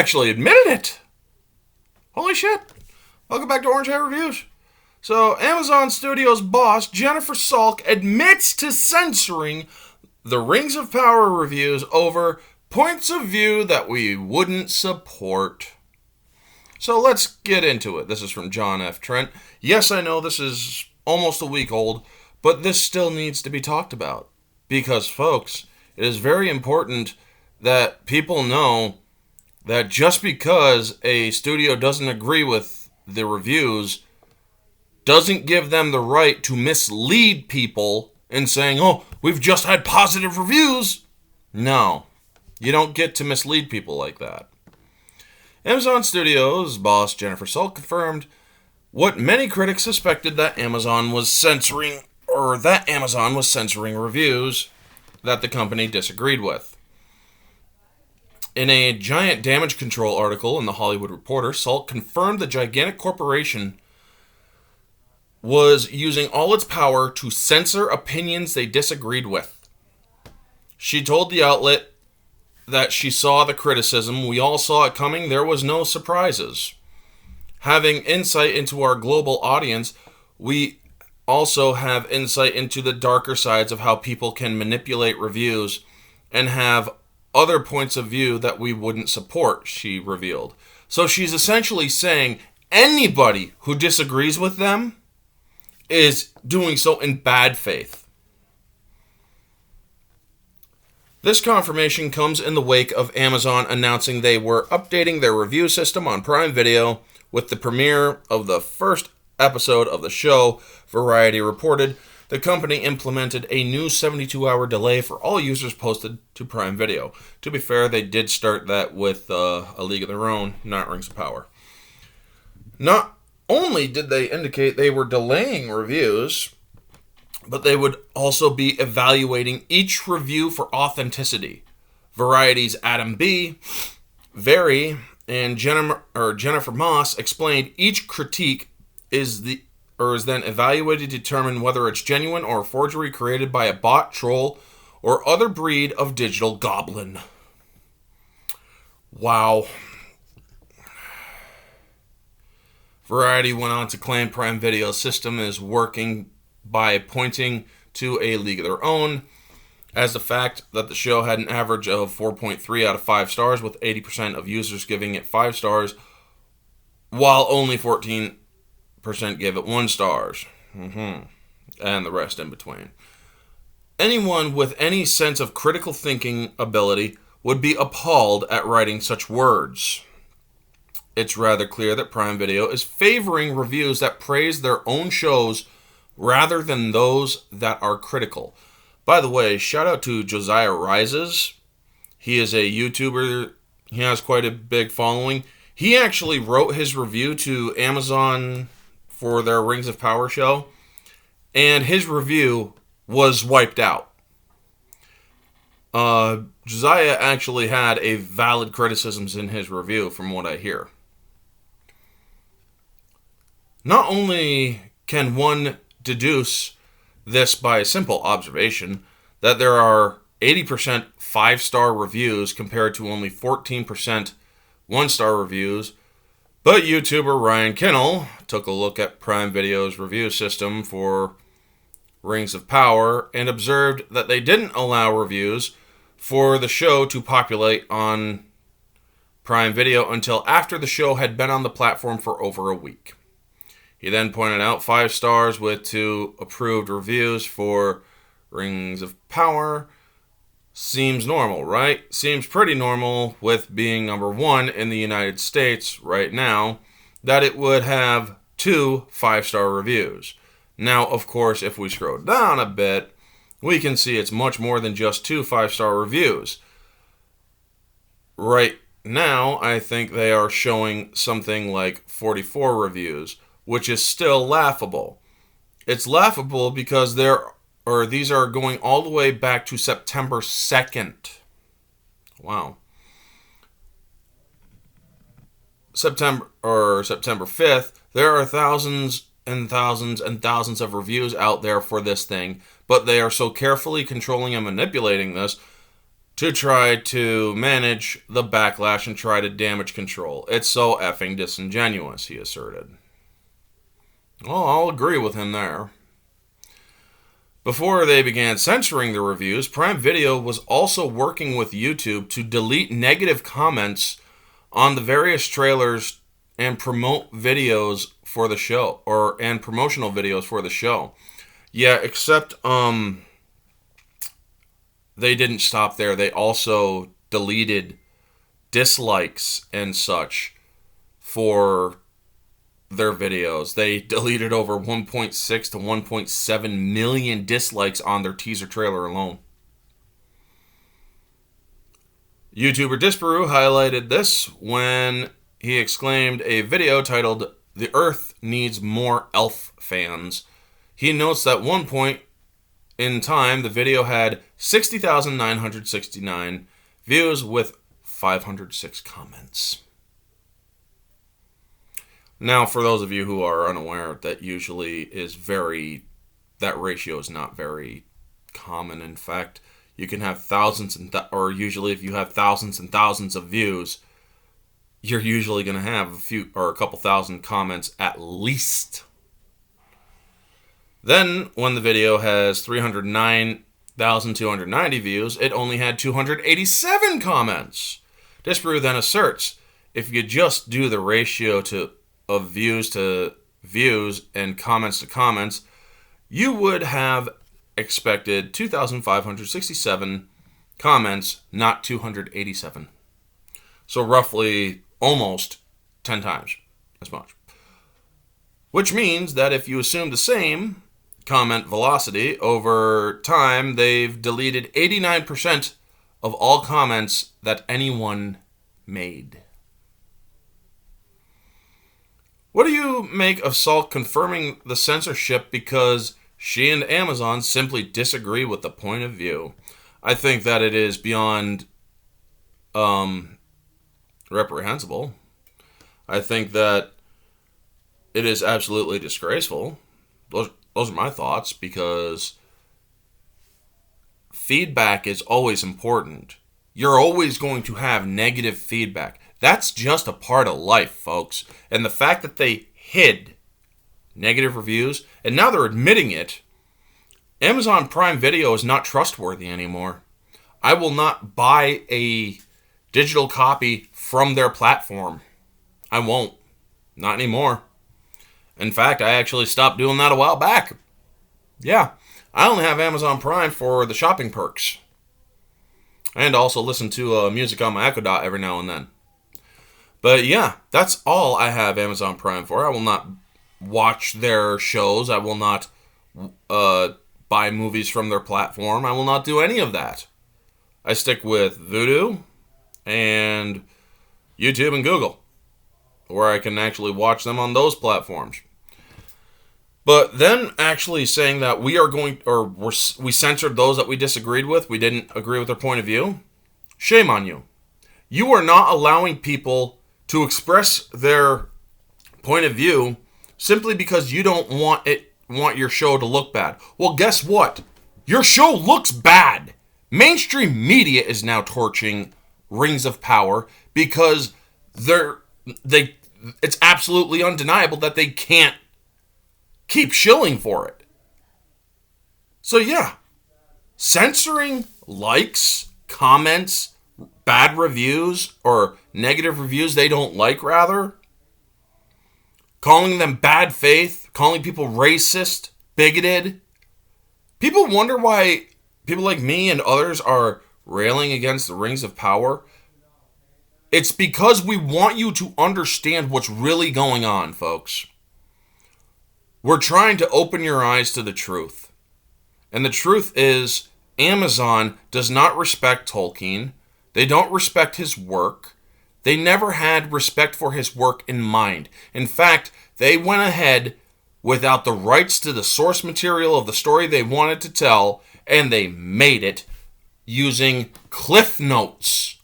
actually admitted it. Holy shit. Welcome back to Orange Hat Reviews. So, Amazon Studios boss Jennifer Salk admits to censoring the Rings of Power reviews over points of view that we wouldn't support. So let's get into it. This is from John F. Trent. Yes, I know this is almost a week old, but this still needs to be talked about. Because, folks, it is very important that people know that just because a studio doesn't agree with the reviews doesn't give them the right to mislead people in saying, oh, we've just had positive reviews. No, you don't get to mislead people like that. Amazon Studios boss Jennifer Salk confirmed what many critics suspected, that Amazon was censoring reviews that the company disagreed with. In a giant damage control article in The Hollywood Reporter, Salk confirmed the gigantic corporation was using all its power to censor opinions they disagreed with. She told the outlet that she saw the criticism. We all saw it coming. There was no surprises. Having insight into our global audience, we also have insight into the darker sides of how people can manipulate reviews and have other points of view that we wouldn't support, she revealed. So she's essentially saying anybody who disagrees with them is doing so in bad faith. This confirmation comes in the wake of Amazon announcing they were updating their review system on Prime Video with the premiere of the first episode of the show. Variety reported the company implemented a new 72-hour delay for all users posted to Prime Video. To be fair, they did start that with A League of Their Own, not Rings of Power. Not only did they indicate they were delaying reviews, but they would also be evaluating each review for authenticity. Variety's Adam B., Very, and Jennifer Moss explained each critique is then evaluated to determine whether it's genuine or a forgery created by a bot, troll, or other breed of digital goblin. Wow. Variety went on to claim Prime Video's system is working by pointing to A League of Their Own as the fact that the show had an average of 4.3 out of 5 stars, with 80% of users giving it 5 stars, while only 14% gave it 1 stars. And the rest in between. Anyone with any sense of critical thinking ability would be appalled at writing such words. It's rather clear that Prime Video is favoring reviews that praise their own shows rather than those that are critical. By the way, shout out to Josiah Rises. He is a YouTuber. He has quite a big following. He actually wrote his review to Amazon for their Rings of Power show, and his review was wiped out. Josiah actually had a valid criticisms in his review, from what I hear. Not only can one deduce this by a simple observation, that there are 80% 5-star reviews compared to only 14% 1-star reviews, but YouTuber Ryan Kinnell took a look at Prime Video's review system for Rings of Power and observed that they didn't allow reviews for the show to populate on Prime Video until after the show had been on the platform for over a week. He then pointed out 5 stars with 2 approved reviews for Rings of Power. Seems normal, right? Seems pretty normal with being number 1 in the United States right now, that it would have 2 5-star reviews. Now, of course, if we scroll down a bit, we can see it's much more than just 2 5-star reviews. Right now, I think they are showing something like 44 reviews, which is still laughable. It's laughable because these are going all the way back to September 2nd. Wow. September 5th, there are thousands and thousands and thousands of reviews out there for this thing, but they are so carefully controlling and manipulating this to try to manage the backlash and try to damage control. It's so effing disingenuous, he asserted. Well, I'll agree with him there. Before they began censoring the reviews, Prime Video was also working with YouTube to delete negative comments on the various trailers and promote videos for the show, and promotional videos for the show. Yeah, except they didn't stop there. They also deleted dislikes and such for their videos. They deleted over 1.6 to 1.7 million dislikes on their teaser trailer alone. YouTuber Disparu highlighted this when he exclaimed a video titled, "The Earth Needs More Elf Fans." He notes that at one point in time, the video had 60,969 views with 506 comments. Now, for those of you who are unaware, that ratio is not very common. In fact, you can have thousands or usually if you have thousands and thousands of views, you're usually going to have a few or a couple thousand comments at least. Then, when the video has 309,290 views, it only had 287 comments. Disparu then asserts, if you just do the ratio of views to views and comments to comments, you would have expected 2,567 comments, not 287. So roughly almost 10 times as much. Which means that if you assume the same comment velocity over time, they've deleted 89% of all comments that anyone made. What do you make of Salk confirming the censorship because she and Amazon simply disagree with the point of view? I think that it is beyond reprehensible. I think that it is absolutely disgraceful. Those are my thoughts, because feedback is always important. You're always going to have negative feedback. That's just a part of life, folks. And the fact that they hid negative reviews, and now they're admitting it, Amazon Prime Video is not trustworthy anymore. I will not buy a digital copy from their platform. I won't. Not anymore. In fact, I actually stopped doing that a while back. Yeah, I only have Amazon Prime for the shopping perks. And also listen to music on my Echo Dot every now and then. But yeah, that's all I have Amazon Prime for. I will not watch their shows. I will not buy movies from their platform. I will not do any of that. I stick with Vudu and YouTube and Google, where I can actually watch them on those platforms. But then actually saying that we censored those that we disagreed with, we didn't agree with their point of view, shame on you. You are not allowing people to express their point of view simply because you don't want your show to look bad. Well, guess what? Your show looks bad. Mainstream media is now torching Rings of Power because it's absolutely undeniable that they can't keep shilling for it. So yeah, censoring likes, comments, bad reviews, or negative reviews they don't like, rather, calling them bad faith, calling people racist, bigoted. People wonder why people like me and others are railing against the Rings of Power. It's because we want you to understand what's really going on, folks. We're trying to open your eyes to the truth. And the truth is, Amazon does not respect Tolkien. They don't respect his work. They never had respect for his work in mind. In fact, they went ahead without the rights to the source material of the story they wanted to tell, and they made it using cliff notes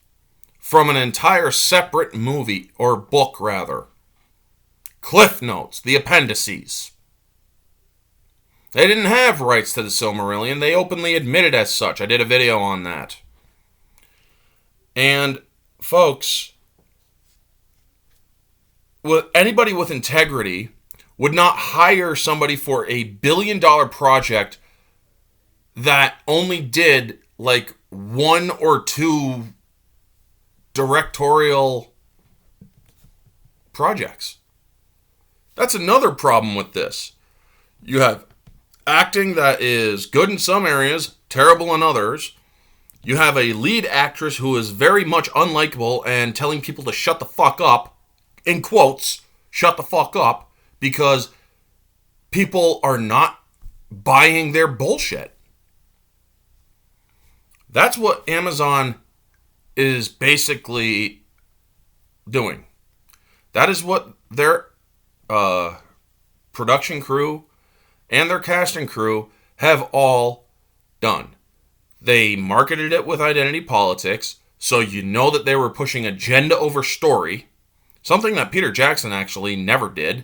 from an entire separate movie, or book rather. Cliff notes, the appendices. They didn't have rights to the Silmarillion. They openly admitted as such. I did a video on that. And folks, anybody with integrity would not hire somebody for $1 billion project that only did like 1 or 2 directorial projects. That's another problem with this. You have acting that is good in some areas, terrible in others. You have a lead actress who is very much unlikable and telling people to shut the fuck up, in quotes, shut the fuck up, because people are not buying their bullshit. That's what Amazon is basically doing. That is what their production crew and their casting crew have all done. They marketed it with identity politics, so you know that they were pushing agenda over story, something that Peter Jackson actually never did.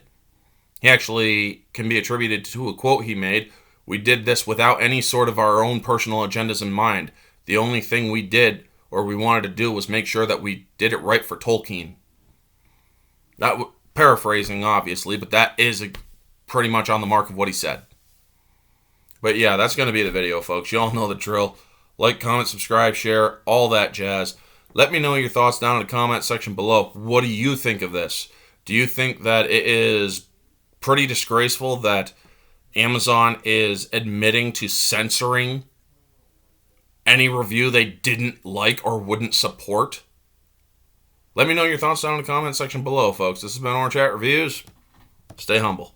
He actually can be attributed to a quote he made: "We did this without any sort of our own personal agendas in mind. The only thing we did, or we wanted to do, was make sure that we did it right for Tolkien." Paraphrasing, obviously, but that is pretty much on the mark of what he said. But yeah, that's going to be the video, folks. You all know the drill. Like, comment, subscribe, share, all that jazz. Let me know your thoughts down in the comment section below. What do you think of this? Do you think that it is pretty disgraceful that Amazon is admitting to censoring any review they didn't like or wouldn't support? Let me know your thoughts down in the comment section below, folks. This has been Orange Hat Reviews. Stay humble.